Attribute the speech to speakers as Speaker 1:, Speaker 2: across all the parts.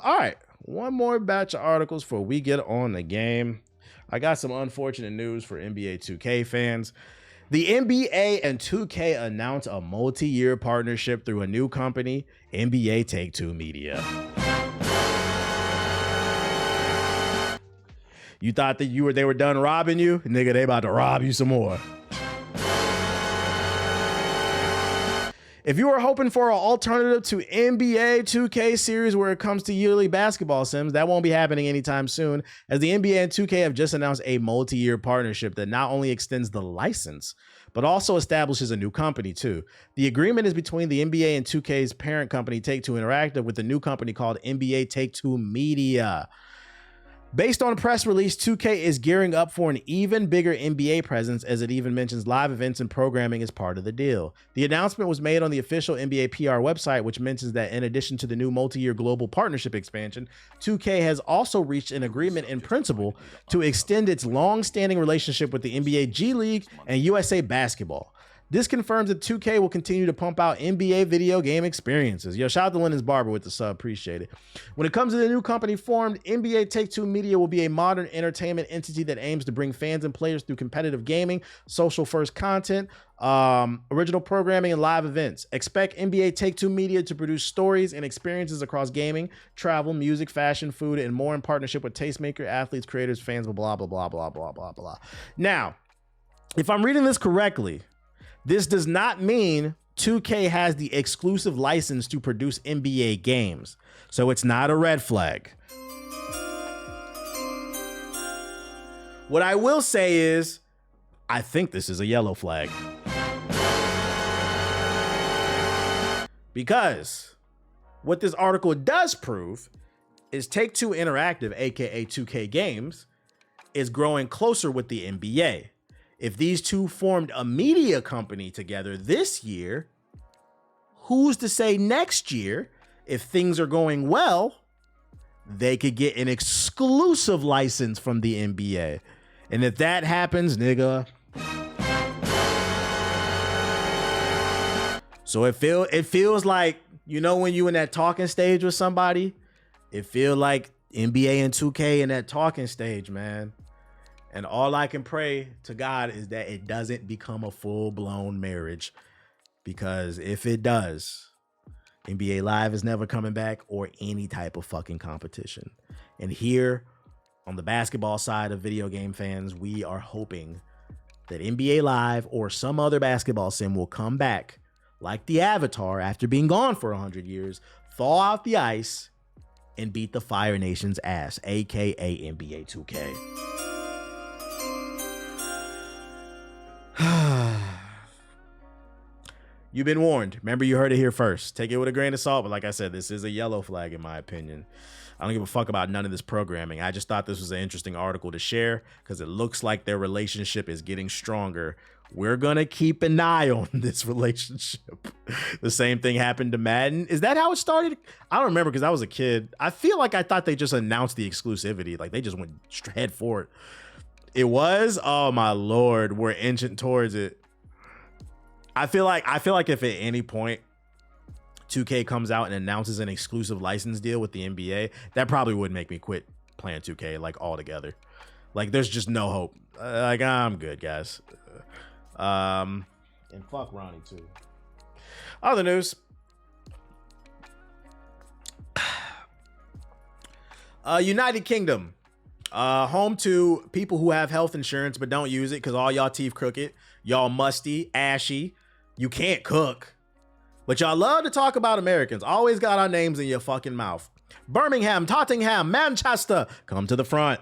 Speaker 1: All right, one more batch of articles before we get on the game. I got some unfortunate news for NBA 2K fans. The NBA and 2K announced a multi-year partnership through a new company, NBA Take-Two Media. You thought that they were done robbing you? Nigga, they about to rob you some more. If you were hoping for an alternative to NBA 2K series where it comes to yearly basketball sims, that won't be happening anytime soon, as the NBA and 2K have just announced a multi-year partnership that not only extends the license, but also establishes a new company too. The agreement is between the NBA and 2K's parent company, Take-Two Interactive, with a new company called NBA Take-Two Media. Based on a press release, 2K is gearing up for an even bigger NBA presence, as it even mentions live events and programming as part of the deal. The announcement was made on the official NBA PR website, which mentions that in addition to the new multi-year global partnership expansion, 2K has also reached an agreement in principle to extend its long-standing relationship with the NBA G League and USA Basketball. This confirms that 2K will continue to pump out NBA video game experiences. Yo, shout out to Lennon's Barber with the sub. Appreciate it. When it comes to the new company formed, NBA Take-Two Media will be a modern entertainment entity that aims to bring fans and players through competitive gaming, social-first content, original programming, and live events. Expect NBA Take-Two Media to produce stories and experiences across gaming, travel, music, fashion, food, and more in partnership with tastemaker, athletes, creators, fans, blah, blah, blah, blah, blah, blah, blah. Now, if I'm reading this correctly, this does not mean 2K has the exclusive license to produce NBA games, so it's not a red flag. What I will say is, I think this is a yellow flag. Because what this article does prove is Take-Two Interactive, aka 2K Games, is growing closer with the NBA. If these two formed a media company together this year, who's to say next year, if things are going well, they could get an exclusive license from the NBA. And if that happens, nigga. So it feels like, you know, when you in that talking stage with somebody, it feel like NBA and 2K in that talking stage, man. And all I can pray to God is that it doesn't become a full-blown marriage. Because if it does, NBA Live is never coming back, or any type of fucking competition. And here on the basketball side of video game fans, we are hoping that NBA Live or some other basketball sim will come back like the Avatar after being gone for 100 years, thaw out the ice, and beat the Fire Nation's ass, aka NBA 2K. You've been warned. Remember, you heard it here first. Take it with a grain of salt, but like I said, this is a yellow flag in my opinion. I don't give a fuck about none of this programming. I just thought this was an interesting article to share because it looks like their relationship is getting stronger. We're gonna keep an eye on this relationship. The same thing happened to Madden. Is that how it started? I don't remember because I was a kid. I feel like I thought they just announced the exclusivity. Like they just went head for it. It was? Oh my Lord, we're inching towards it. I feel like if at any point 2K comes out and announces an exclusive license deal with the NBA, that probably would make me quit playing 2K like altogether. Like there's just no hope. Like I'm good, guys. And fuck Ronnie too. Other news. United Kingdom. Home to people who have health insurance but don't use it because all y'all teeth crooked, y'all musty, ashy, you can't cook. But y'all love to talk about Americans. Always got our names in your fucking mouth. Birmingham, Tottenham, Manchester, come to the front.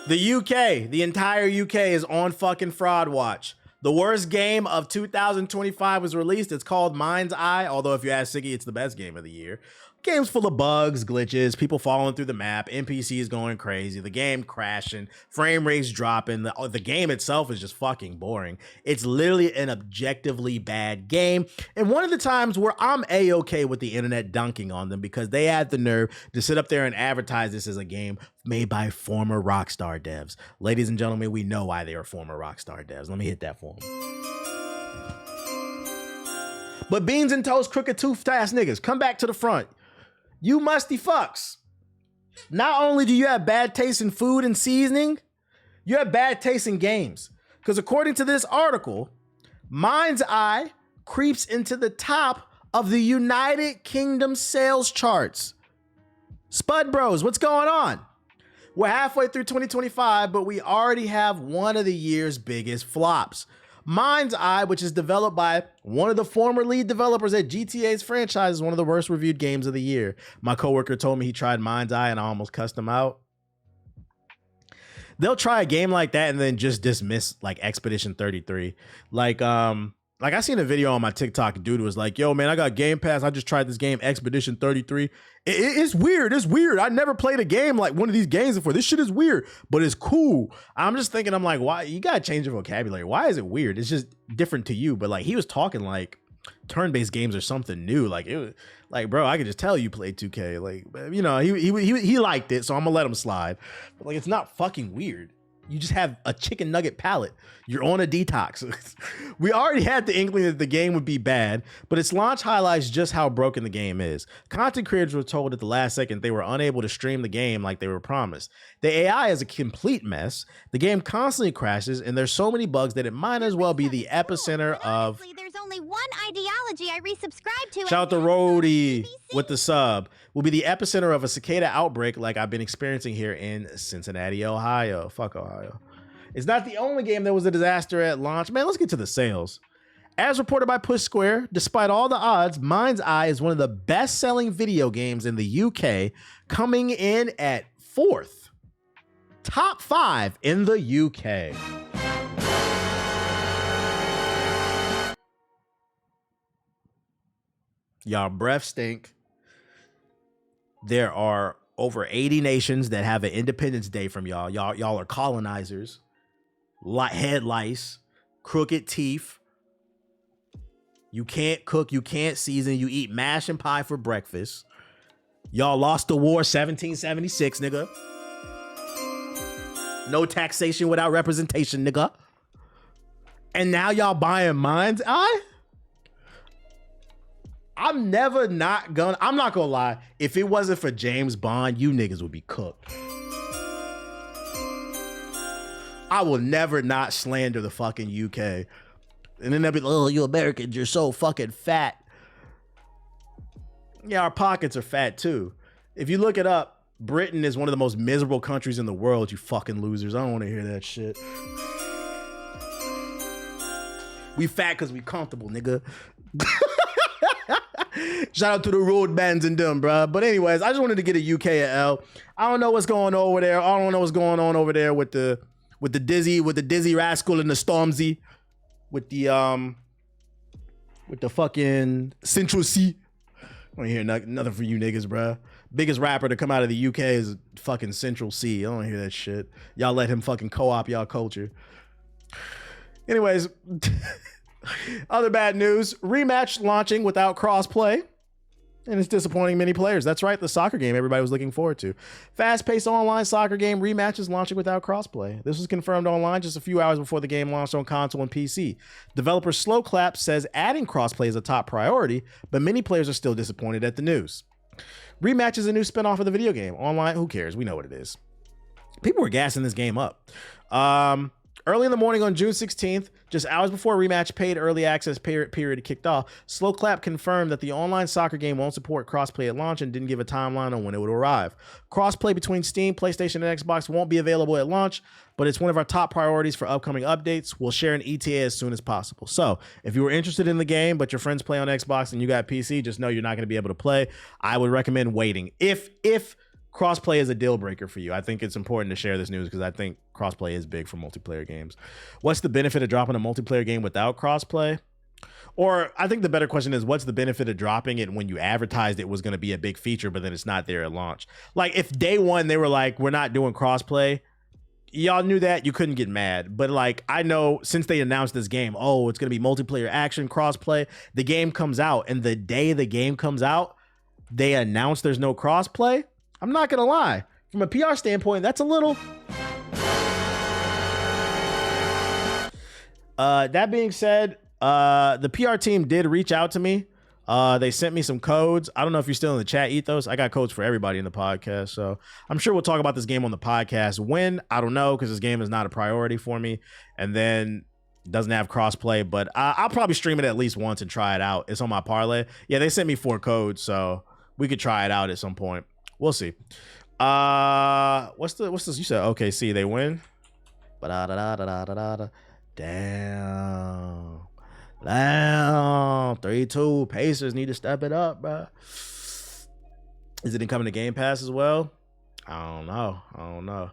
Speaker 1: The UK, the entire UK is on fucking fraud watch. The worst game of 2025 was released. It's called Mind's Eye, although if you ask Siggy, it's the best game of the year. Game's full of bugs, glitches, people falling through the map, NPCs going crazy, the game crashing, frame rates dropping. The game itself is just fucking boring. It's literally an objectively bad game. And one of the times where I'm A-okay with the internet dunking on them because they had the nerve to sit up there and advertise this as a game made by former Rockstar devs. Ladies and gentlemen, we know why they are former Rockstar devs. Let me hit that for them. But beans and toast, crooked toothed ass niggas, come back to the front. You musty fucks. Not only do you have bad taste in food and seasoning, you have bad taste in games. Because according to this article, Mind's Eye creeps into the top of the United Kingdom sales charts. Spud Bros, what's going on? We're halfway through 2025, but we already have one of the year's biggest flops. Mind's Eye, which is developed by one of the former lead developers at GTA's franchise, is one of the worst reviewed games of the year. My coworker told me he tried Mind's Eye and I almost cussed him out. They'll try a game like that and then just dismiss like Expedition 33. Like I seen a video on my TikTok. Dude was like, yo, man, I got Game Pass. I just tried this game, Expedition 33. It's weird. It's weird. I never played a game like one of these games before. This shit is weird, but it's cool. I'm just thinking, I'm like, why? You got to change your vocabulary. Why is it weird? It's just different to you. But like, he was talking like turn-based games are something new. Like, it was like, bro, I could just tell you played 2K. Like, you know, he liked it, so I'm going to let him slide. But like, it's not fucking weird. You just have a chicken nugget palate. You're on a detox. We already had the inkling that the game would be bad, but its launch highlights just how broken the game is. Content creators were told at the last second they were unable to stream the game like they were promised. The AI is a complete mess. The game constantly crashes, and there's so many bugs that it might as well be the epicenter of...
Speaker 2: There's only one ideology I resubscribe to.
Speaker 1: Shout out to Rhodey with the sub. Will be the epicenter of a cicada outbreak like I've been experiencing here in Cincinnati, Ohio. Fuck Ohio. It's not the only game that was a disaster at launch. Man, let's get to the sales. As reported by Push Square, despite all the odds, Mind's Eye is one of the best-selling video games in the UK, coming in at 4th. Top 5 in the UK. Y'all breath stink. There are over 80 nations that have an Independence Day from y'all. Y'all are colonizers, head lice, crooked teeth. You can't cook, you can't season, you eat mash and pie for breakfast. Y'all lost the war 1776, nigga. No taxation without representation, nigga. And now y'all buying Mind's Eye? I'm not gonna lie. If it wasn't for James Bond, you niggas would be cooked. I will never not slander the fucking UK. And then they'll be like, oh, you Americans, you're so fucking fat. Yeah, our pockets are fat too. If you look it up, Britain is one of the most miserable countries in the world, you fucking losers. I don't want to hear that shit. We fat because we comfortable, nigga. Shout out to the road bands and them, bro. But anyways, I just wanted to get a UK L. I don't know what's going on over there. I don't know what's going on over there with the Dizzy Rascal and the Stormzy, with the fucking Central C. I don't hear nothing from you niggas, bro. Biggest rapper to come out of the UK is fucking Central C. I don't hear that shit. Y'all let him fucking co-op y'all culture. Anyways. Other bad news, Rematch launching without crossplay, and it's disappointing many players. That's right, the soccer game everybody was looking forward to. Fast-paced online soccer game Rematch is launching without crossplay. This was confirmed online just a few hours before the game launched on console and PC. Developer Slowclap says adding crossplay is a top priority, but many players are still disappointed at the news. Rematch is a new spin-off of the video game. Online, who cares? We know what it is. People were gassing this game up. Early in the morning on June 16th, just hours before Rematch paid early access period kicked off, Slowclap confirmed that the online soccer game won't support crossplay at launch and didn't give a timeline on when it would arrive. Crossplay between Steam, PlayStation, and Xbox won't be available at launch, but it's one of our top priorities for upcoming updates. We'll share an ETA as soon as possible. So if you were interested in the game, but your friends play on Xbox and you got PC, just know you're not going to be able to play. I would recommend waiting. If crossplay is a deal breaker for you, I think it's important to share this news because I think crossplay is big for multiplayer games. What's the benefit of dropping a multiplayer game without crossplay? Or I think the better question is, what's the benefit of dropping it when you advertised it was going to be a big feature, but then it's not there at launch? Like if day one they were like, we're not doing crossplay, y'all knew that, you couldn't get mad. But like, I know since they announced this game, oh, it's going to be multiplayer action, crossplay, the game comes out, and the day the game comes out, they announce there's no crossplay. I'm not going to lie. From a PR standpoint, that's a little... That being said, The PR team did reach out to me. They sent me some codes. I don't know if you're still in the chat, Ethos. I got codes for everybody in the podcast. So I'm sure we'll talk about this game on the podcast. When? I don't know, because this game is not a priority for me. And then doesn't have crossplay, but I'll probably stream it at least once and try it out. It's on my parlay. Yeah, they sent me 4 codes, so we could try it out at some point. We'll see. What's this? You said OKC, they win? Damn. 3-2. Pacers need to step it up, bro. Is it coming to Game Pass as well? I don't know.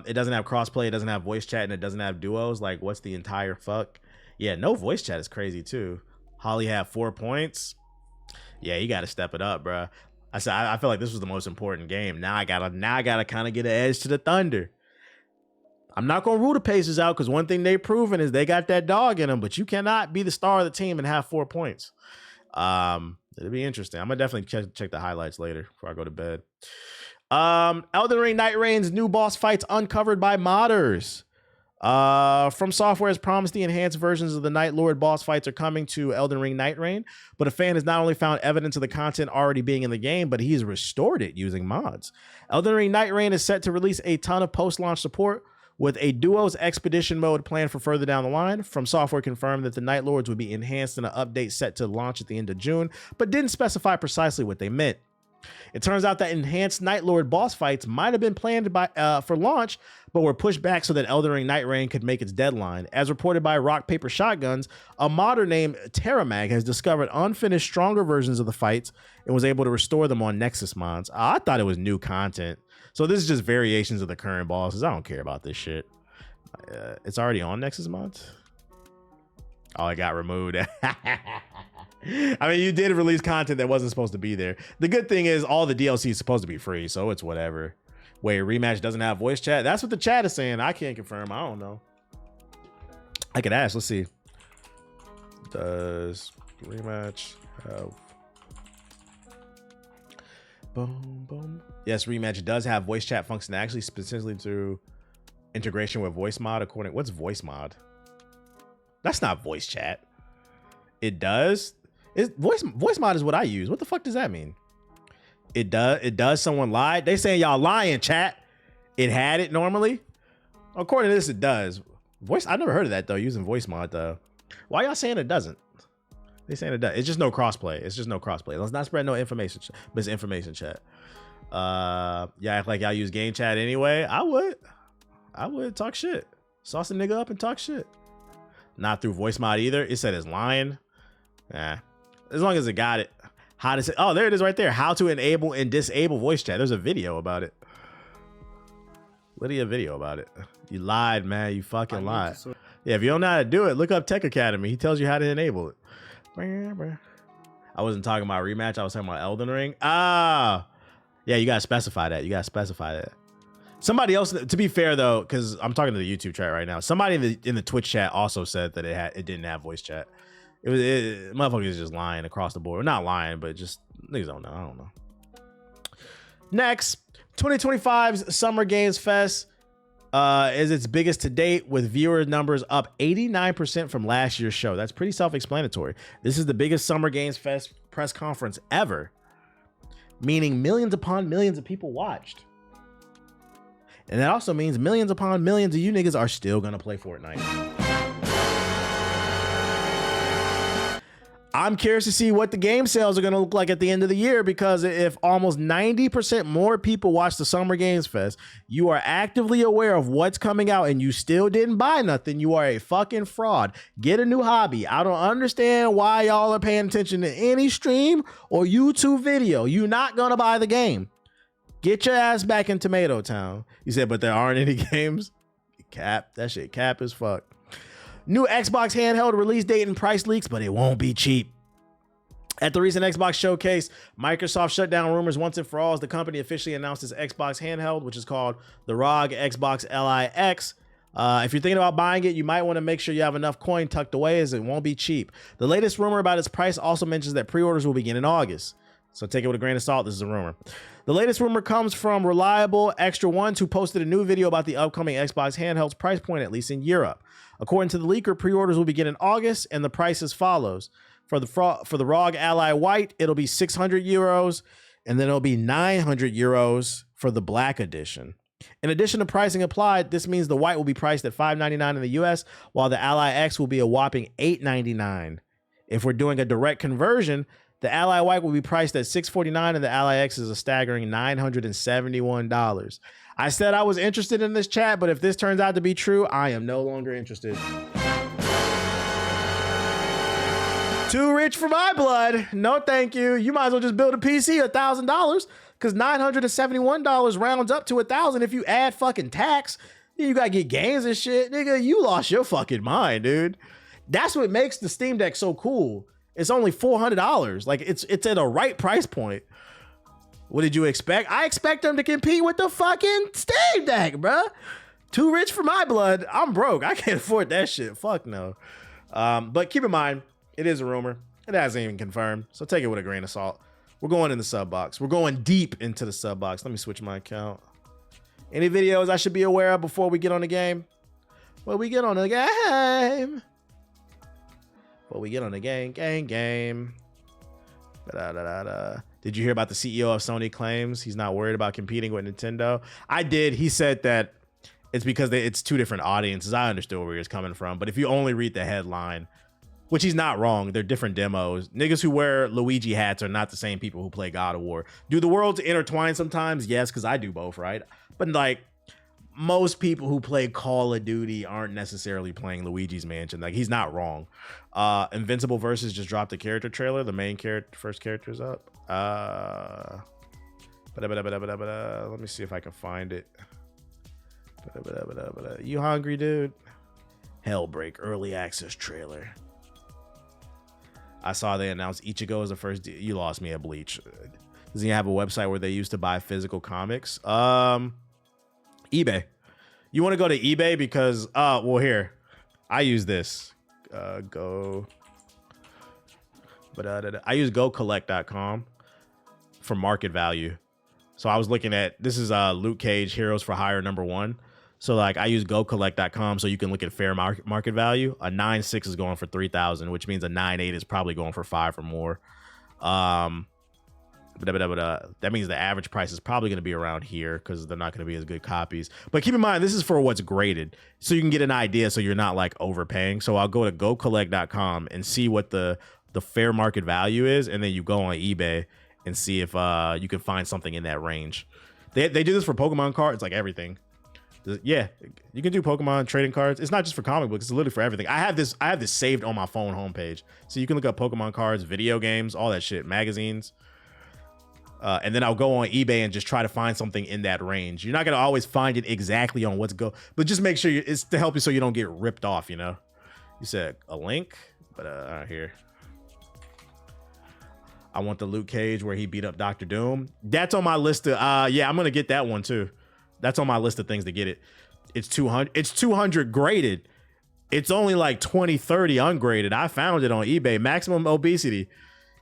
Speaker 1: It doesn't have crossplay, it doesn't have voice chat, and it doesn't have duos. Like, what's the entire fuck? Yeah, no voice chat is crazy too. Holly had 4 points. Yeah, you got to step it up, bro. I said I feel like this was the most important game. Now I gotta kind of get an edge to the Thunder. I'm not gonna rule the Pacers out, because one thing they've proven is they got that dog in them. But you cannot be the star of the team and have 4 points. It'll be interesting. I'm gonna definitely check the highlights later before I go to bed. Elden Ring Nightreign's new boss fights uncovered by modders. From Software has promised the enhanced versions of the Night Lord boss fights are coming to Elden Ring Nightreign, but a fan has not only found evidence of the content already being in the game, but he's restored it using mods. Elden Ring Nightreign is set to release a ton of post-launch support, with a Duos Expedition mode planned for further down the line. From Software confirmed that the Night Lords would be enhanced in an update set to launch at the end of June, but didn't specify precisely what they meant. It turns out that enhanced Night Lord boss fights might have been planned for launch, but were pushed back so that Elden Ring Nightreign could make its deadline. As reported by Rock Paper Shotguns, a modder named Terramag has discovered unfinished, stronger versions of the fights and was able to restore them on Nexus mods. I thought it was new content. So this is just variations of the current bosses. I don't care about this shit. It's already on Nexus mods. Oh, it got removed. I mean, you did release content that wasn't supposed to be there. The good thing is all the DLC is supposed to be free, so it's whatever. Wait, Rematch doesn't have voice chat? That's what the chat is saying. I can't confirm. I don't know. I could ask. Let's see. Does Rematch have... Boom, boom. Yes, Rematch does have voice chat function, actually, specifically through integration with voice mod. According, what's voice mod? That's not voice chat. It does. Voice mod is what I use. What the fuck does that mean? It does. Someone lied. They saying y'all lying, chat. It had it normally. According to this, it does. I never heard of that though. Using voice mod though. Why y'all saying it doesn't? They saying it does. It's just no crossplay. It's just no crossplay. Let's not spread no information. But it's information chat. Yeah, act like y'all use game chat anyway. I would talk shit. Sauce a nigga up and talk shit. Not through voice mod either. It said it's lying. As long as it got it. How to say? Oh, there it is right there. How to enable and disable voice chat. There's a video about it. Literally a video about it. You lied, man. You fucking lied. Yeah, if you don't know how to do it, look up Tech Academy. He tells you how to enable it. I wasn't talking about Rematch. I was talking about Elden Ring. Yeah, you gotta specify that. Somebody else, to be fair though, because I'm talking to the YouTube chat right now. Somebody in the Twitch chat also said that it didn't have voice chat. Motherfuckers just lying across the board. Not lying, but just niggas don't know. I don't know. Next, 2025's Summer Games Fest is its biggest to date, with viewer numbers up 89% from last year's show. That's pretty self-explanatory. This is the biggest Summer Games Fest press conference ever, meaning millions upon millions of people watched. And that also means millions upon millions of you niggas are still gonna play Fortnite. I'm curious to see what the game sales are going to look like at the end of the year, because if almost 90% more people watch the Summer Games Fest, you are actively aware of what's coming out and you still didn't buy nothing, you are a fucking fraud. Get a new hobby. I don't understand why y'all are paying attention to any stream or YouTube video. You're not going to buy the game. Get your ass back in Tomato Town. You said, but there aren't any games? Cap. That shit cap as fuck. New Xbox handheld release date and price leaks, but it won't be cheap. At the recent Xbox showcase, Microsoft shut down rumors once and for all as the company officially announced its Xbox handheld, which is called the ROG Xbox LIX. If you're thinking about buying it, you might want to make sure you have enough coin tucked away, as it won't be cheap. The latest rumor about its price also mentions that pre-orders will begin in August. So take it with a grain of salt. This is a rumor. The latest rumor comes from Reliable Extra Ones, who posted a new video about the upcoming Xbox handheld's price point, at least in Europe. According to the leaker, pre-orders will begin in August, and the price as follows. For the ROG Ally White, it'll be 600 euros, and then it'll be 900 euros for the Black Edition. In addition to pricing applied, this means the White will be priced at $599 in the US, while the Ally X will be a whopping $899. If we're doing a direct conversion, the Ally White will be priced at $649 and the Ally X is a staggering $971. I said I was interested in this chat, but if this turns out to be true, I am no longer interested. Too rich for my blood. No, thank you. You might as well just build a PC $1,000 because $971 rounds up to $1,000 if you add fucking tax. You gotta get games and shit. Nigga, you lost your fucking mind, dude. That's what makes the Steam Deck so cool. It's only $400. Like it's at a right price point. What did you expect? I expect them to compete with the fucking Steam Deck, bruh. Too rich for my blood. I'm broke. I can't afford that shit. Fuck no. But keep in mind, it is a rumor. It hasn't even confirmed. So take it with a grain of salt. We're going in the sub box. We're going deep into the sub box. Let me switch my account. Any videos I should be aware of before we get on the game? Well, we get on the game. Well, we get on the game. Did you hear about the CEO of Sony claims he's not worried about competing with Nintendo? I did. He said that it's because it's two different audiences. I understood where he was coming from. But if you only read the headline, which he's not wrong, they're different demos. Niggas who wear Luigi hats are not the same people who play God of War. Do the worlds intertwine sometimes? Yes, because I do both, right? But like, most people who play Call of Duty aren't necessarily playing Luigi's Mansion. Like, he's not wrong. Invincible Versus just dropped a character trailer. The main character, first character's up. Let me see if I can find it. You hungry, dude? Hellbreak early access trailer. I saw they announced Ichigo as the first. You lost me at Bleach. Does he have a website where they used to buy physical comics? eBay. You want to go to eBay because well, here I use this I use gocollect.com for market value. So I was looking at, this is Luke Cage Heroes for Hire #1. So like I use gocollect.com so you can look at fair market value. A 9.6 is going for 3,000, which means a 9.8 is probably going for 5 or more. That means the average price is probably going to be around here because they're not going to be as good copies. But keep in mind, this is for what's graded, so you can get an idea so you're not like overpaying. So I'll go to gocollect.com and see what the fair market value is, and then you go on eBay and see if you can find something in that range. They do this for Pokemon cards, like everything. Yeah, you can do Pokemon trading cards. It's not just for comic books; it's literally for everything. I have this saved on my phone homepage, so you can look up Pokemon cards, video games, all that shit, magazines. And then I'll go on eBay and just try to find something in that range. You're not going to always find it exactly on what's go, but just make sure it's to help you so you don't get ripped off, you know? You said a link, but here. I want the Luke Cage where he beat up Dr. Doom. That's on my list of, yeah, I'm going to get that one too. That's on my list of things to get it. It's 200. It's 200 graded. It's only like 20, 30 ungraded. I found it on eBay. Maximum obesity.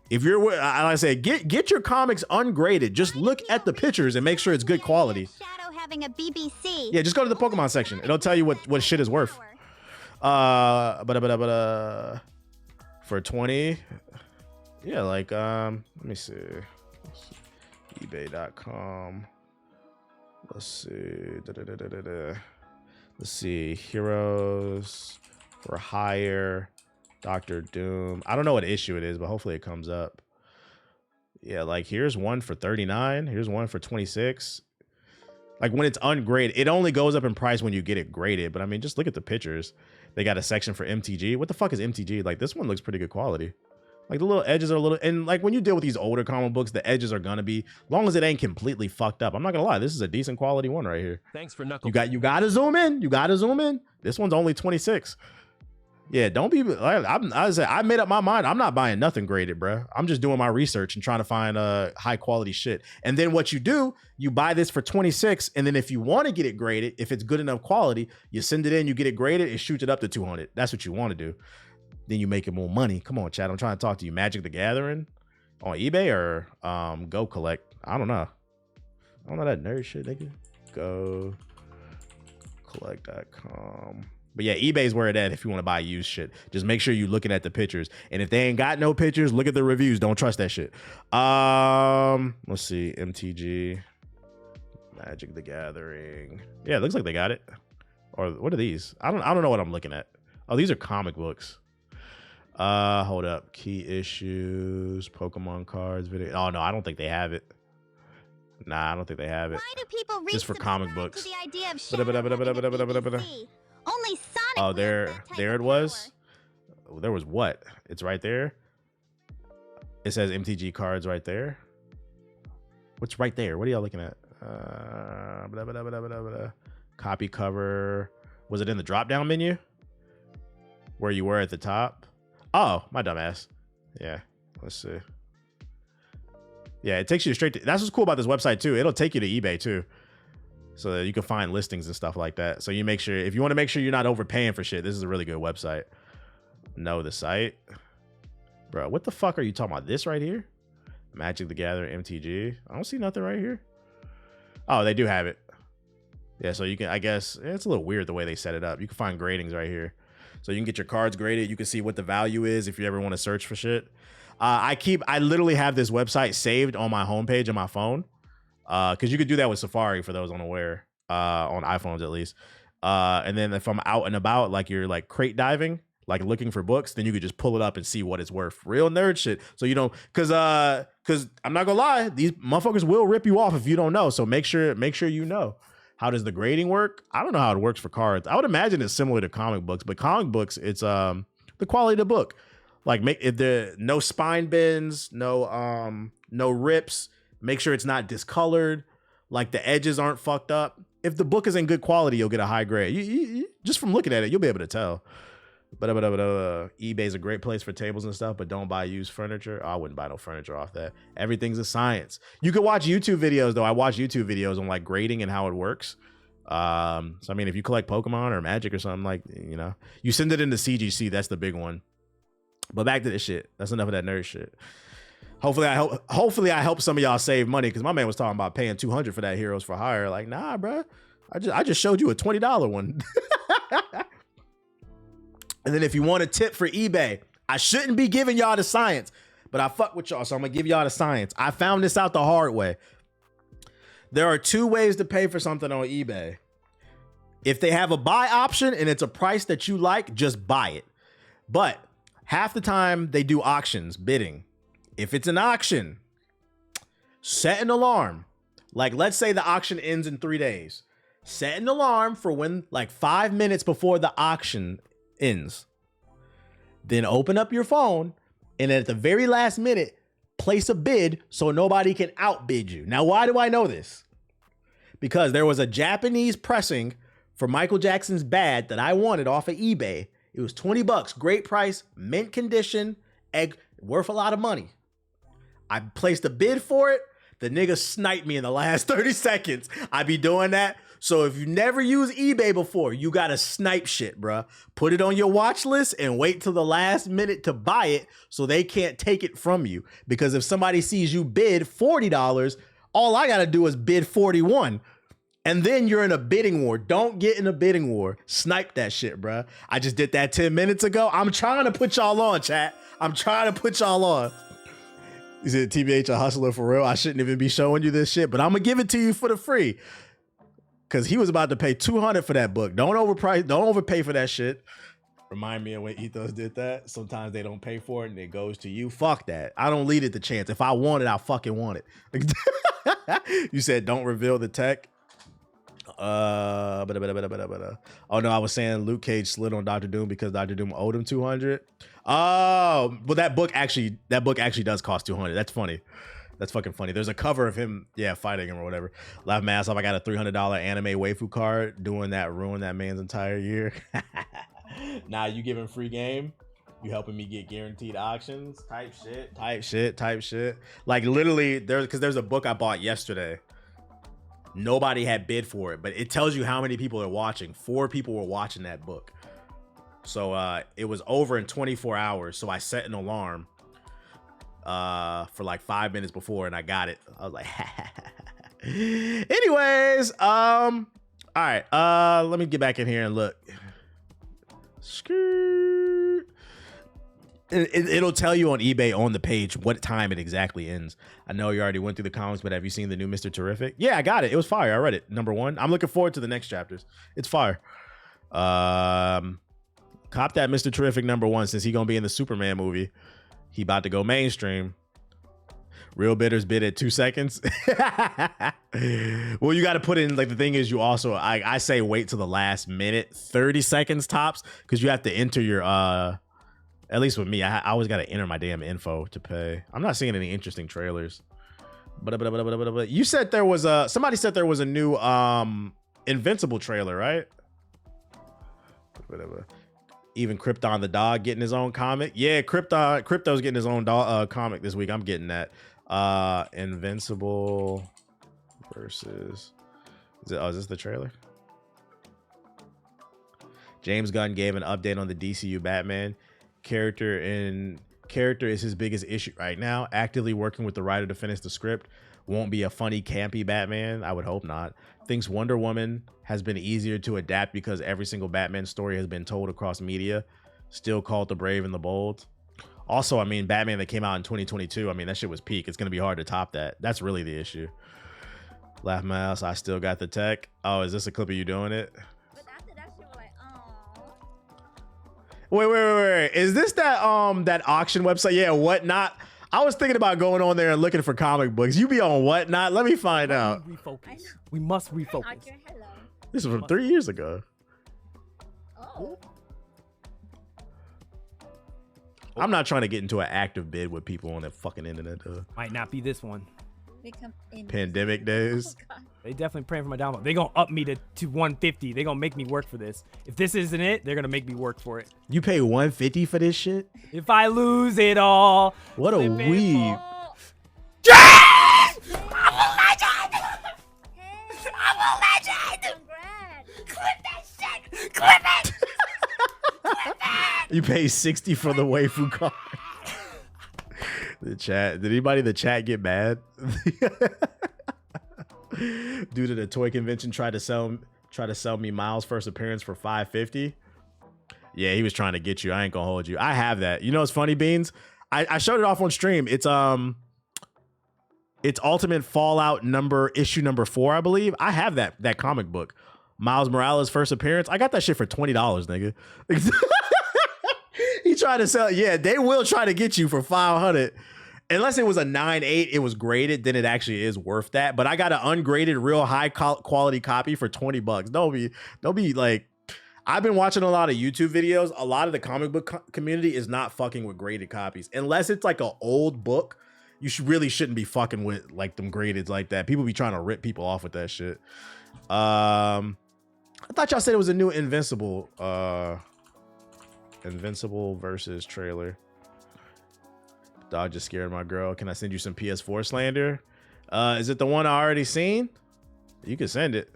Speaker 1: If you're, like I said, get your comics ungraded. Just look at the pictures and make sure it's good quality.
Speaker 2: Shadow having a BBC.
Speaker 1: Yeah, just go to the Pokemon section. It'll tell you what shit is worth. For 20, yeah, like let me see, eBay.com. Let's see, let's see, Heroes for Hire. Dr. Doom. I don't know what issue it is, but hopefully it comes up. Yeah, like here's one for 39. Here's one for 26. Like when it's ungraded, it only goes up in price when you get it graded. But I mean, just look at the pictures. They got a section for MTG. What the fuck is MTG? Like this one looks pretty good quality. Like the little edges are a little, and like when you deal with these older comic books, the edges are gonna be, long as it ain't completely fucked up. I'm not gonna lie, this is a decent quality one right here.
Speaker 3: Thanks for knuckle.
Speaker 1: You gotta zoom in. You gotta zoom in. This one's only 26. Yeah, don't be. I made up my mind. I'm not buying nothing graded, bro. I'm just doing my research and trying to find high quality shit. And then what you do, you buy this for 26, and then if you want to get it graded, if it's good enough quality, you send it in, you get it graded, it shoots it up to 200. That's what you want to do. Then you make it more money. Come on, Chad. I'm trying to talk to you. Magic the Gathering. On eBay or Go Collect. I don't know. I don't know that nerd shit, nigga. Go collect.com. But yeah, eBay's where it at if you want to buy used shit. Just make sure you're looking at the pictures. And if they ain't got no pictures, look at the reviews. Don't trust that shit. Let's see. MTG. Magic the Gathering. Yeah, it looks like they got it. Or what are these? I don't know what I'm looking at. Oh, these are comic books. Hold up. Key issues, Pokemon cards, video. Oh no, I don't think they have it. Nah, I don't think they have it.
Speaker 2: Why do people reach
Speaker 1: Just for comic books.
Speaker 2: to the idea of sharing BBC? Only Sonic.
Speaker 1: Oh, there it was. Oh, there was what? It's right there. It says MTG cards right there. What's right there? What are y'all looking at? Copy cover. Was it in the drop down menu? Where you were at the top? Oh, my dumbass. Yeah, let's see. Yeah, it takes you straight to, that's what's cool about this website too. It'll take you to eBay too. So that you can find listings and stuff like that. So you make sure, if you want to make sure you're not overpaying for shit, this is a really good website. Know the site. Bro, what the fuck are you talking about? This right here? Magic the Gathering MTG. I don't see nothing right here. Oh, they do have it. Yeah, so you can, I guess, it's a little weird the way they set it up. You can find gradings right here. So you can get your cards graded. You can see what the value is if you ever want to search for shit. I literally have this website saved on my homepage on my phone. Because you could do that with Safari for those unaware, on iPhones at least. And then if I'm out and about, like you're like crate diving, like looking for books, then you could just pull it up and see what it's worth. Real nerd shit. So you don't, because I'm not gonna lie, these motherfuckers will rip you off if you don't know. So make sure you know. How does the grading work? I don't know how it works for cards. I would imagine it's similar to comic books, but comic books, it's the quality of the book. Like if there no spine bends, no rips. Make sure it's not discolored. Like the edges aren't fucked up. If the book is in good quality, you'll get a high grade. You just from looking at it, you'll be able to tell. But eBay's a great place for tables and stuff, but don't buy used furniture. Oh, I wouldn't buy no furniture off that. Everything's a science. You can watch YouTube videos though. I watch YouTube videos on like grading and how it works. So I mean, if you collect Pokemon or Magic or something, like, you know, you send it into CGC. That's the big one. But back to this shit. That's enough of that nerd shit. Hopefully I help some of y'all save money, because my man was talking about paying $200 for that Heroes for Hire. Like, nah, bro. I just showed you a $20 one. And then if you want a tip for eBay, I shouldn't be giving y'all the science, but I fuck with y'all, so I'm gonna give y'all the science. I found this out the hard way. There are two ways to pay for something on eBay. If they have a buy option and it's a price that you like, just buy it. But half the time they do auctions, bidding. If it's an auction, set an alarm. Like, let's say the auction ends in 3 days. Set an alarm for when, like 5 minutes before the auction ends. Then open up your phone and at the very last minute, place a bid so nobody can outbid you. Now, why do I know this? Because there was a Japanese pressing for Michael Jackson's Bad that I wanted off of eBay. It was $20, great price, mint condition, egg, worth a lot of money. I placed a bid for it. The nigga sniped me in the last 30 seconds. I be doing that. So if you never used eBay before, you gotta snipe shit, bruh. Put it on your watch list and wait till the last minute to buy it so they can't take it from you. Because if somebody sees you bid $40, all I gotta do is bid 41. And then you're in a bidding war. Don't get in a bidding war. Snipe that shit, bruh. I just did that 10 minutes ago. I'm trying to put y'all on, chat. I'm trying to put y'all on. He said, TBH a hustler for real. I shouldn't even be showing you this shit, but I'm gonna give it to you for the free. Cause he was about to pay $200 for that book. Don't overpay for that shit. Remind me of when Ethos did that. Sometimes they don't pay for it and it goes to you. Fuck that. I don't lead it to chance. If I want it, I fucking want it. You said don't reveal the tech. Oh no, I was saying Luke Cage slid on Dr. Doom because Dr. Doom owed him $200. Oh, well, that book actually does cost $200. That's funny. That's fucking funny. There's a cover of him, fighting him or whatever. Laugh my ass off. I got a $300 anime waifu card. Doing that ruined that man's entire year. Nah, you giving free game? You helping me get guaranteed auctions? Type shit. Like literally, there's a book I bought yesterday. Nobody had bid for it, but it tells you how many people are watching. 4 people were watching that book. So it was over in 24 hours. So I set an alarm. for like 5 minutes before, and I got it. I was like, anyways, all right, let me get back in here and look. It'll tell you on eBay on the page what time it exactly ends. I know you already went through the comics, but have you seen the new Mr. Terrific? Yeah, I got it. It was fire. I read it. #1. I'm looking forward to the next chapters. It's fire. Cop that Mr. Terrific #1 since he gonna be in the Superman movie. He about to go mainstream. Real bidders bid at 2 seconds. Well, you got to put in, like, the thing is, you also, I say wait till the last minute, 30 seconds tops, because you have to enter your, at least with me, I always got to enter my damn info to pay. I'm not seeing any interesting trailers. But you said there was somebody said there was a new Invincible trailer, right? Whatever. Even Krypton the dog getting his own comic. Yeah, Crypto's getting his own comic this week. I'm getting that. Invincible versus. Is this the trailer? James Gunn gave an update on the DCU Batman character is his biggest issue right now. Actively working with the writer to finish the script. Won't be a funny, campy Batman. I would hope not. Thinks Wonder Woman has been easier to adapt because every single Batman story has been told across media. Still called the Brave and the Bold. Also, I mean, Batman that came out in 2022, I mean, that shit was peak. It's going to be hard to top that. That's really the issue. Laugh Mouse, I still got the tech. Oh, is this a clip of you doing it?
Speaker 2: But after that shit, we're like, oh.
Speaker 1: Wait. Is this that auction website? Yeah, Whatnot. I was thinking about going on there and looking for comic books. You be on Whatnot? Let me find out.
Speaker 3: Refocus. We must refocus.
Speaker 2: Archer, hello.
Speaker 1: This was from 3 years ago.
Speaker 2: Oh.
Speaker 1: I'm not trying to get into an active bid with people on that fucking internet.
Speaker 3: Might not be this one.
Speaker 2: Become
Speaker 1: Pandemic days.
Speaker 2: Oh, God.
Speaker 3: They definitely praying for my download. They gonna up me to 150. They gonna make me work for this. If this isn't it, they're gonna make me work for it.
Speaker 1: You pay 150 for this shit?
Speaker 3: If I lose it all.
Speaker 1: What a weeb.
Speaker 2: Oh.
Speaker 3: Yes!
Speaker 2: I'm a legend! Congrats!
Speaker 3: Clip that shit! Clip it!
Speaker 1: You pay 60 for the waifu card. The chat. Did anybody in the chat get mad? Dude at a toy convention tried to sell me Miles' first appearance for $550. Yeah, he was trying to get you. I ain't gonna hold you. I have that. You know what's funny, Beans? I showed it off on stream. It's Ultimate Fallout issue number 4, I believe. I have that comic book. Miles Morales' first appearance. I got that shit for $20, nigga. He tried to sell. Yeah, they will try to get you for $500. Unless it was a 9.8, it was graded, then it actually is worth that. But I got an ungraded, real high quality copy for $20. Don't be like. I've been watching a lot of YouTube videos. A lot of the comic book community is not fucking with graded copies, unless it's like an old book. You really shouldn't be fucking with like them graded like that. People be trying to rip people off with that shit. I thought y'all said it was a new Invincible versus trailer. Dog just scared my girl. Can I send you some PS4 slander? Is it the one I already seen? You can send it.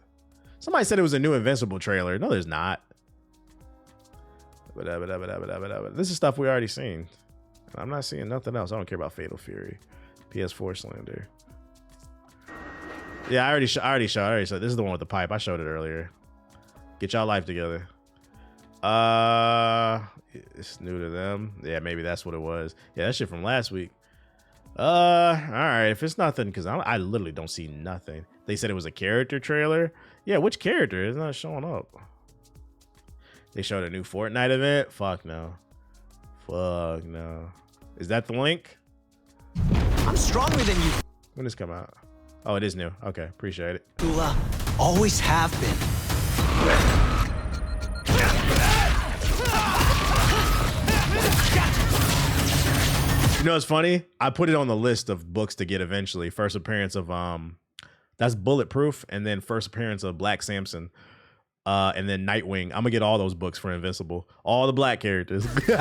Speaker 1: Somebody said it was a new Invincible trailer. No, there's not. This is stuff we already seen. I'm not seeing nothing else. I don't care about Fatal Fury. PS4 slander. Yeah, I already showed. This is the one with the pipe. I showed it earlier. Get y'all life together. It's new to them. Yeah, maybe that's what it was. Yeah, that shit from last week. All right. If it's nothing, because I literally don't see nothing. They said it was a character trailer. Yeah, which character is not showing up? They showed a new Fortnite event. Fuck no. Fuck no. Is that the link?
Speaker 4: I'm stronger than you.
Speaker 1: When does this come out? Oh, it is new. Okay, appreciate it.
Speaker 4: Tula, always have been.
Speaker 1: You know what's funny? I put it on the list of books to get eventually. First appearance of that's Bulletproof, and then first appearance of Black Samson, and then Nightwing. I'm gonna get all those books for Invincible. All the black characters.
Speaker 4: Incoming!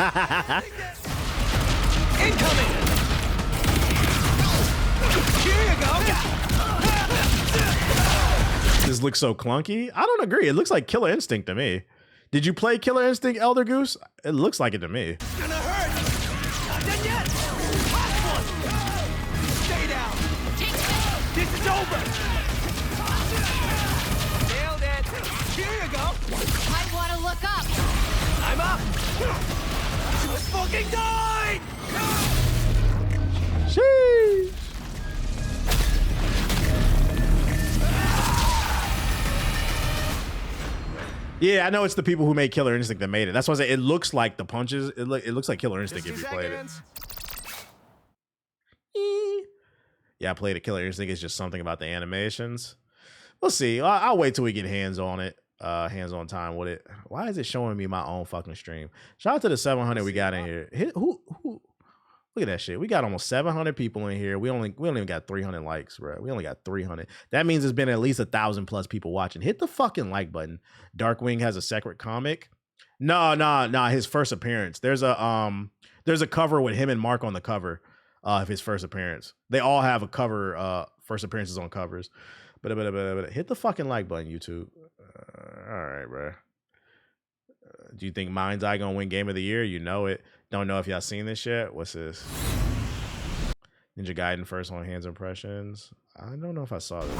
Speaker 4: Here you go!
Speaker 1: This looks so clunky. I don't agree. It looks like Killer Instinct to me. Did you play Killer Instinct, Elder Goose? It looks like it to me.
Speaker 4: Gonna hurt! Not done yet! Last one! Just fucking die!
Speaker 1: Sheesh. Yeah, I know it's the people who made Killer Instinct that made it. That's why I say it looks like the punches. It looks like Killer Instinct if you played it. Yeah, I played a Killer Instinct. It's just something about the animations. We'll see. I'll wait till we get hands on it. Hands on time with it. Why is it showing me my own fucking stream? Shout out to the 700 we got in here. Who? Look at that shit. We got almost 700 people in here. We only even got 300 likes, bro. We only got 300. That means there's been at least 1,000 plus people watching. Hit the fucking like button. Darkwing has a separate comic. No. His first appearance. There's a cover with him and Mark on the cover of his first appearance. They all have a cover. First appearances on covers. But hit the fucking like button, YouTube. All right, bro. Do you think Mind's Eye gonna win Game of the Year? You know it. Don't know if y'all seen this yet. What's this? Ninja Gaiden first on hands impressions. I don't know if I saw this.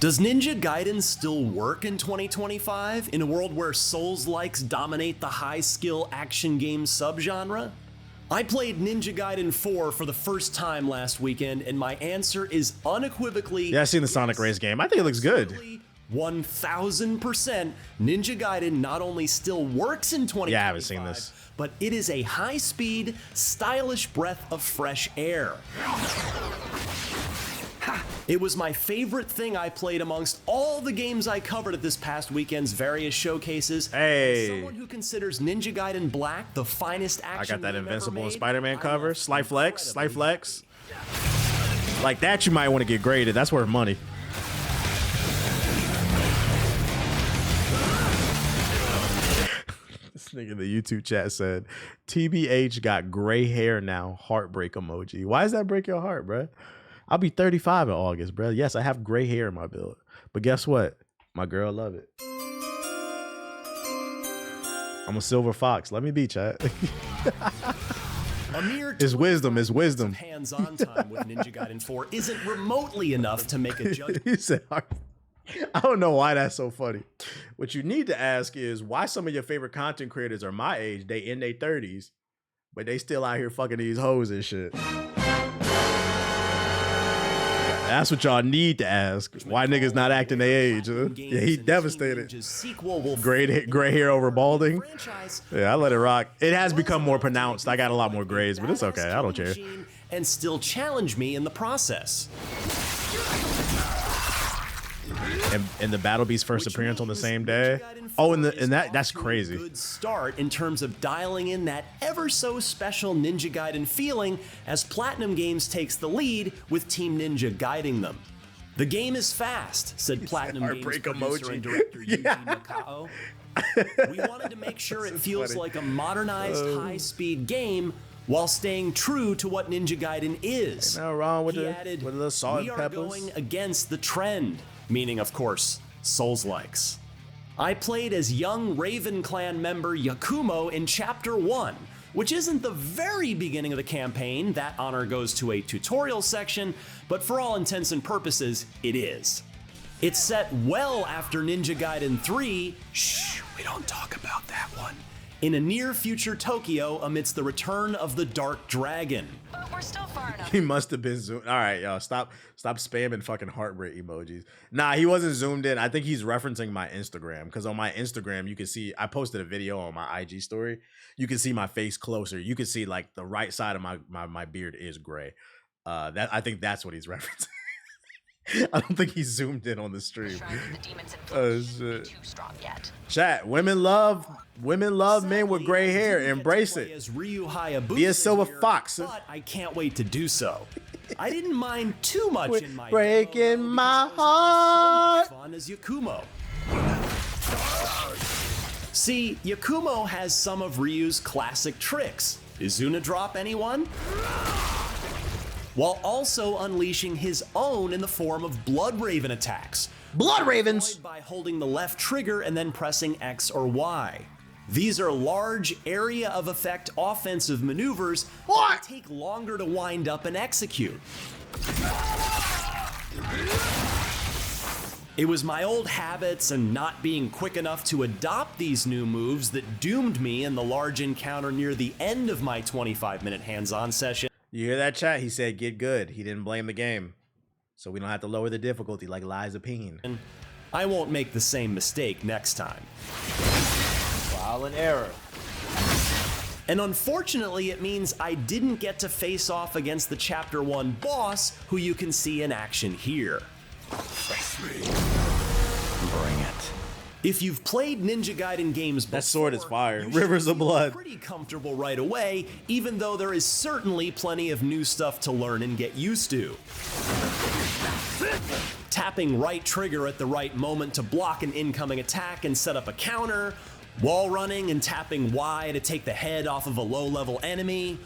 Speaker 5: Does Ninja Gaiden still work in 2025 in a world where Souls-likes dominate the high-skill action game subgenre? I played Ninja Gaiden 4 for the first time last weekend, and my answer is unequivocally...
Speaker 1: Yeah, I've seen the Sonic Race game. I think it looks good.
Speaker 5: 1000% Ninja Gaiden not only still works in 2025,
Speaker 1: yeah, I haven't seen this,
Speaker 5: but it is a high-speed, stylish breath of fresh air. It was my favorite thing I played amongst all the games I covered at this past weekend's various showcases.
Speaker 1: Hey,
Speaker 5: as someone who considers Ninja Gaiden Black the finest action
Speaker 1: I got that
Speaker 5: game
Speaker 1: Invincible
Speaker 5: ever
Speaker 1: and
Speaker 5: made,
Speaker 1: Spider-Man cover. Sly Flex. Like that, you might want to get graded. That's worth money. Nigga in the YouTube chat said, TBH got gray hair now. Heartbreak emoji. Why does that break your heart, bro? I'll be 35 in August, bro. Yes, I have gray hair in my build. But guess what? My girl love it. I'm a silver fox. Let me be, chat. It's wisdom. It's wisdom.
Speaker 5: Hands-on time with Ninja Gaiden 4 isn't remotely enough to make a judgment.
Speaker 1: He said, I don't know why that's so funny. What you need to ask is why some of your favorite content creators are my age, they in their 30s, but they still out here fucking these hoes and shit. That's what y'all need to ask. Why niggas not acting their age? Huh? Yeah, he devastated. Gray hair over balding. Yeah, I let it rock. It has become more pronounced. I got a lot more grays, but it's okay. I don't care.
Speaker 5: And still challenge me in the process.
Speaker 1: And the Battle Beast first appearance on the same day. Oh, and that's crazy.
Speaker 5: Good start in terms of dialing in that ever so special Ninja Gaiden feeling as Platinum Games takes the lead with Team Ninja guiding them. The game is fast, said Platinum Games producer and director Yuji Nakao. We wanted to make sure it feels like a modernized high-speed game while staying true to what Ninja Gaiden is.
Speaker 1: Ain't no wrong with
Speaker 5: He
Speaker 1: the
Speaker 5: added,
Speaker 1: with the salt and
Speaker 5: we are
Speaker 1: peppers.
Speaker 5: going against the trend, meaning, of course, Souls-likes. I played as young Raven Clan member Yakumo in Chapter 1, which isn't the very beginning of the campaign. That honor goes to a tutorial section, but for all intents and purposes, it is. It's set well after Ninja Gaiden 3, shh, we don't talk about that one, in a near-future Tokyo amidst the return of the Dark Dragon.
Speaker 2: But we're still far enough.
Speaker 1: He must have been zoomed. All right, y'all, stop spamming fucking heartbreak emojis. Nah, he wasn't zoomed in. I think he's referencing my Instagram, because on my Instagram, you can see, I posted a video on my IG story. You can see my face closer. You can see like the right side of my beard is gray. I think that's what he's referencing. I don't think he zoomed in on the stream. Oh shit. Chat, women love men with gray hair. Embrace it.
Speaker 5: As Ryu Hayabusa
Speaker 1: Be a silver
Speaker 5: here,
Speaker 1: fox.
Speaker 5: But I can't wait to do so. I didn't mind too much in my
Speaker 1: breaking
Speaker 5: demo,
Speaker 1: my
Speaker 5: because I was
Speaker 1: heart.
Speaker 5: so much fun as Yakumo. See, Yakumo has some of Ryu's classic tricks. Izuna drop anyone? While also unleashing his own in the form of Blood Raven attacks.
Speaker 1: Blood Ravens!
Speaker 5: By holding the left trigger and then pressing X or Y. These are large area of effect offensive maneuvers that take longer to wind up and execute. It was my old habits and not being quick enough to adopt these new moves that doomed me in the large encounter near the end of my 25-minute hands-on session.
Speaker 1: You hear that, chat? He said get good. He didn't blame the game. So we don't have to lower the difficulty like Liza Peen.
Speaker 5: I won't make the same mistake next time.
Speaker 4: Trial and error.
Speaker 5: And unfortunately, it means I didn't get to face off against the Chapter 1 boss, who you can see in action here.
Speaker 4: Bring it.
Speaker 5: If you've played Ninja Gaiden games before,
Speaker 1: That sword is fire.
Speaker 5: you should
Speaker 1: Rivers of
Speaker 5: feel
Speaker 1: blood.
Speaker 5: pretty comfortable right away, even though there is certainly plenty of new stuff to learn and get used to. Tapping right trigger at the right moment to block an incoming attack and set up a counter, wall running and tapping Y to take the head off of a low-level enemy,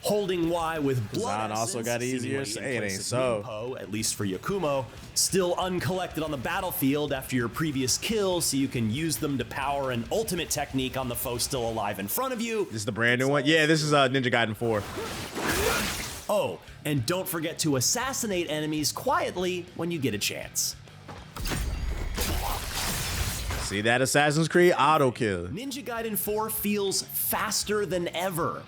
Speaker 5: holding Y with blood
Speaker 1: Design also
Speaker 5: essence,
Speaker 1: got easier.
Speaker 5: seemingly in
Speaker 1: Say it
Speaker 5: place
Speaker 1: ain't
Speaker 5: of
Speaker 1: so.
Speaker 5: Ninpo, at least for Yakumo, still uncollected on the battlefield after your previous kill, so you can use them to power an ultimate technique on the foe still alive in front of you.
Speaker 1: This is the brand new one? Yeah, this is Ninja Gaiden 4.
Speaker 5: Oh, and don't forget to assassinate enemies quietly when you get a chance.
Speaker 1: See that Assassin's Creed auto kill.
Speaker 5: Ninja Gaiden 4 feels faster than ever.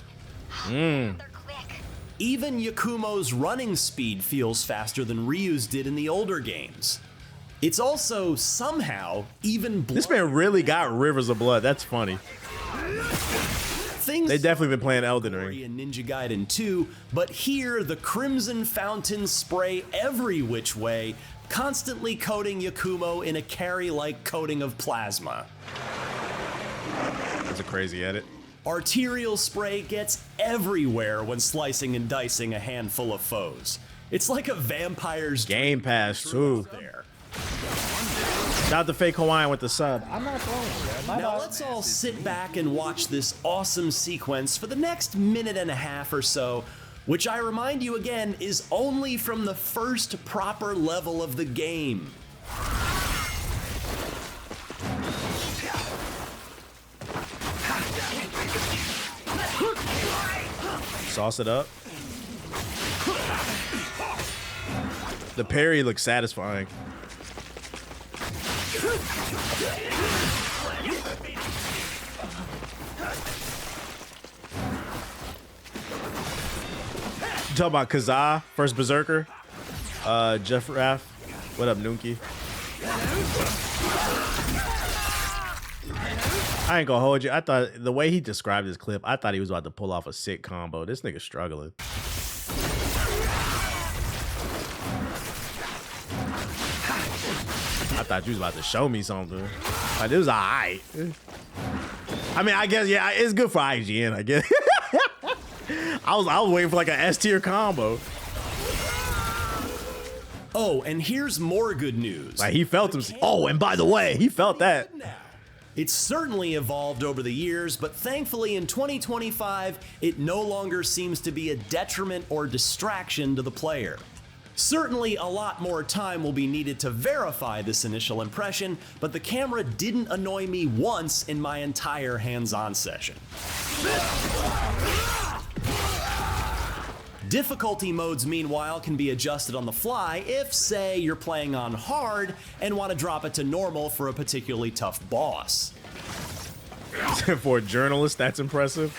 Speaker 2: They're quick.
Speaker 5: Even Yakumo's running speed feels faster than Ryu's did in the older games. It's also somehow even
Speaker 1: This man really got Rivers of Blood. That's funny.
Speaker 5: Things
Speaker 1: They definitely been playing Elden
Speaker 5: glory
Speaker 1: Ring.
Speaker 5: in Ninja Gaiden 2, but here the crimson fountains spray every which way, constantly coating Yakumo in a carry-like coating of plasma.
Speaker 1: That's a crazy edit.
Speaker 5: Arterial spray gets everywhere when slicing and dicing a handful of foes. It's like a vampire's
Speaker 1: Game Pass too.
Speaker 5: there.
Speaker 1: Shout out to Fake Hawaiian with the sub.
Speaker 5: Now let's all sit back and watch this awesome sequence for the next minute and a half or so, which I remind you again is only from the first proper level of the game.
Speaker 1: Sauce it up. The parry looks satisfying. You talking about Kazaa, first Berserker? Jeff Raff. What up, Nunki? I ain't gonna hold you. I thought the way he described this clip, I thought he was about to pull off a sick combo. This nigga struggling. I thought you was about to show me something. Like, this was alright. I mean, I guess, yeah, it's good for IGN, I guess. I was waiting for like an S tier combo.
Speaker 5: Oh, and here's more good news.
Speaker 1: Like he felt him. Oh, and by the way, he felt that.
Speaker 5: It's certainly evolved over the years, but thankfully in 2025, it no longer seems to be a detriment or distraction to the player. Certainly a lot more time will be needed to verify this initial impression, but the camera didn't annoy me once in my entire hands-on session. Difficulty modes, meanwhile, can be adjusted on the fly if, say, you're playing on hard and want to drop it to normal for a particularly tough boss.
Speaker 1: For a journalist, that's impressive.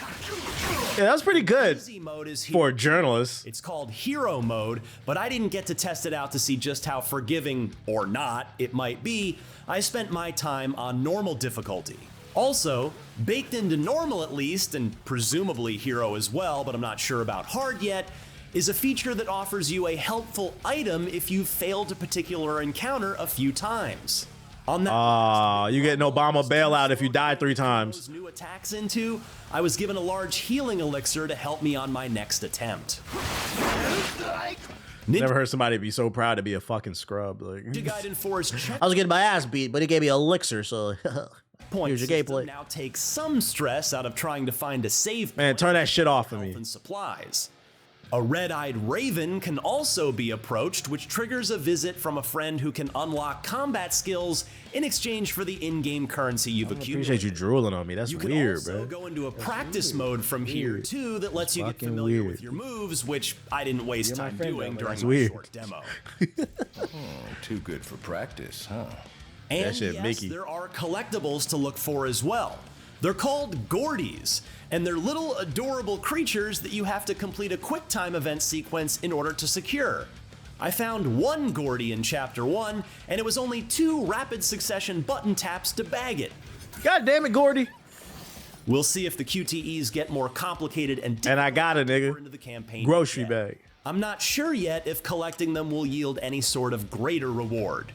Speaker 1: Yeah, that was pretty good
Speaker 5: Easy mode is
Speaker 1: for a
Speaker 5: here.
Speaker 1: journalist.
Speaker 5: It's called Hero Mode, but I didn't get to test it out to see just how forgiving, or not, it might be. I spent my time on normal difficulty. Also, baked into normal at least, and presumably Hero as well, but I'm not sure about hard yet, is a feature that offers you a helpful item if you've failed a particular encounter a few times. On that
Speaker 1: You get an Obama bailout if you die 3
Speaker 5: those
Speaker 1: times.
Speaker 5: new attacks into, I was given a large healing elixir to help me on my next attempt.
Speaker 1: Never heard somebody be so proud to be a fucking scrub. Like,
Speaker 5: Ninja Gaiden 4's check
Speaker 1: I was getting my ass beat, but he gave me an elixir, so
Speaker 5: point
Speaker 1: here's your
Speaker 5: system
Speaker 1: gameplay.
Speaker 5: now takes some stress out of trying to find a save
Speaker 1: Man,
Speaker 5: point
Speaker 1: turn that shit off for
Speaker 5: health
Speaker 1: me.
Speaker 5: and supplies. A red-eyed raven can also be approached, which triggers a visit from a friend who can unlock combat skills in exchange for the in-game currency you've
Speaker 1: I
Speaker 5: accumulated.
Speaker 1: appreciate you drooling on me. That's
Speaker 5: You can
Speaker 1: weird,
Speaker 5: also
Speaker 1: bro.
Speaker 5: go into a practice mode from here too that lets you get familiar with your moves, which I didn't waste time doing during my short demo.
Speaker 4: Too good for practice, huh?
Speaker 5: And
Speaker 1: shit,
Speaker 5: yes,
Speaker 1: Mickey.
Speaker 5: there are collectibles to look for as well. They're called Gordies, and they're little adorable creatures that you have to complete a quick time event sequence in order to secure. I found one Gordie in Chapter 1, and it was only 2 rapid succession button taps to bag it.
Speaker 1: God damn it, Gordy.
Speaker 5: We'll see if the QTEs get more complicated and
Speaker 1: I got it,
Speaker 5: deeper
Speaker 1: nigga.
Speaker 5: into the campaign.
Speaker 1: Grocery
Speaker 5: yet.
Speaker 1: bag.
Speaker 5: I'm not sure yet if collecting them will yield any sort of greater reward.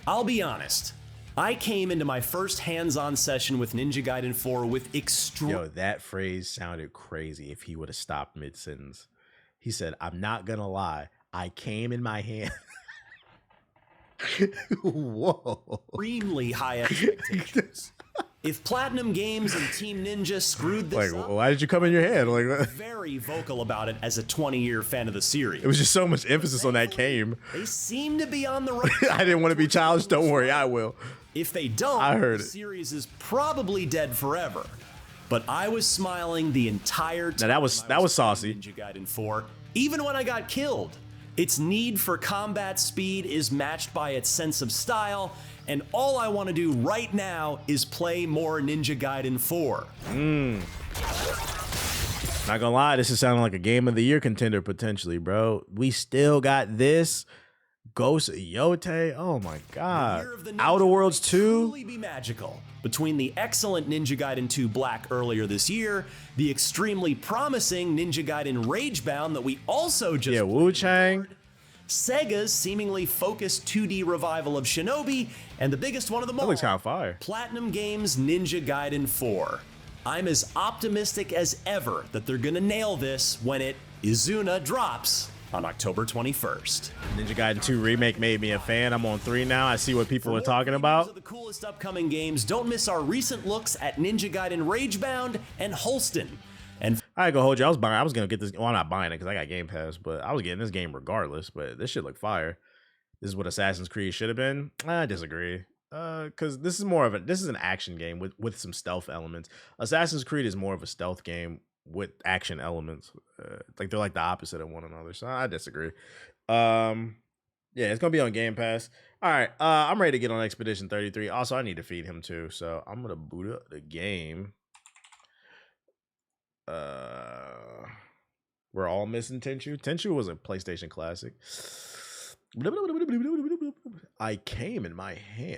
Speaker 5: I'll be honest. I came into my first hands-on session with Ninja Gaiden 4 with
Speaker 1: Yo, that phrase sounded crazy if he would have stopped mid-sentence. He said, I'm not gonna lie, I came in my hand. Whoa.
Speaker 5: extremely high expectations. If Platinum Games and Team Ninja screwed this
Speaker 1: Like,
Speaker 5: up,
Speaker 1: why did you come in your hand? Like,
Speaker 5: I'm very vocal about it as a 20-year fan of the series.
Speaker 1: it was just so much emphasis on that came.
Speaker 5: They seem to be on the right
Speaker 1: I didn't want to be childish. Don't worry, I will.
Speaker 5: If they don't,
Speaker 1: I heard
Speaker 5: the
Speaker 1: it.
Speaker 5: series is probably dead forever. But I was smiling the entire time.
Speaker 1: Now that was
Speaker 5: I
Speaker 1: saucy.
Speaker 5: playing Ninja Gaiden 4, even when I got killed. Its need for combat speed is matched by its sense of style, and all I want to do right now is play more Ninja Gaiden 4.
Speaker 1: Not gonna lie, this is sounding like a game of the year contender potentially, bro. We still got this. Ghost of Yote. Oh my god.
Speaker 5: Year of the Ninja
Speaker 1: Outer Worlds
Speaker 5: might
Speaker 1: 2.
Speaker 5: truly be magical. Between the excellent Ninja Gaiden 2 Black earlier this year, the extremely promising Ninja Gaiden Ragebound that we also just
Speaker 1: Yeah, Wu Chang.
Speaker 5: Sega's seemingly focused 2D revival of Shinobi, and the biggest one of them all,
Speaker 1: That looks kind of fire.
Speaker 5: Platinum Games Ninja Gaiden 4. I'm as optimistic as ever that they're gonna nail this when it, Izuna, drops on October 21st.
Speaker 1: Ninja Gaiden 2 Remake made me a fan. I'm on 3 now. I see what people are talking
Speaker 5: Of
Speaker 1: about.
Speaker 5: the coolest upcoming games, don't miss our recent looks at Ninja Gaiden Ragebound and Holston. And
Speaker 1: I ain't gonna hold you. I was gonna get this. Well, I'm not buying it because I got Game Pass, but I was getting this game regardless. But this shit look fire. This is what Assassin's Creed should have been. I disagree. Because this is an action game with some stealth elements. Assassin's Creed is more of a stealth game with action elements. Like they're like the opposite of one another. So I disagree. Yeah, it's gonna be on Game Pass. All right, I'm ready to get on Expedition 33. Also, I need to feed him too, so I'm gonna boot up the game. We're all missing Tenchu. Tenchu was a PlayStation classic. I came in my hand.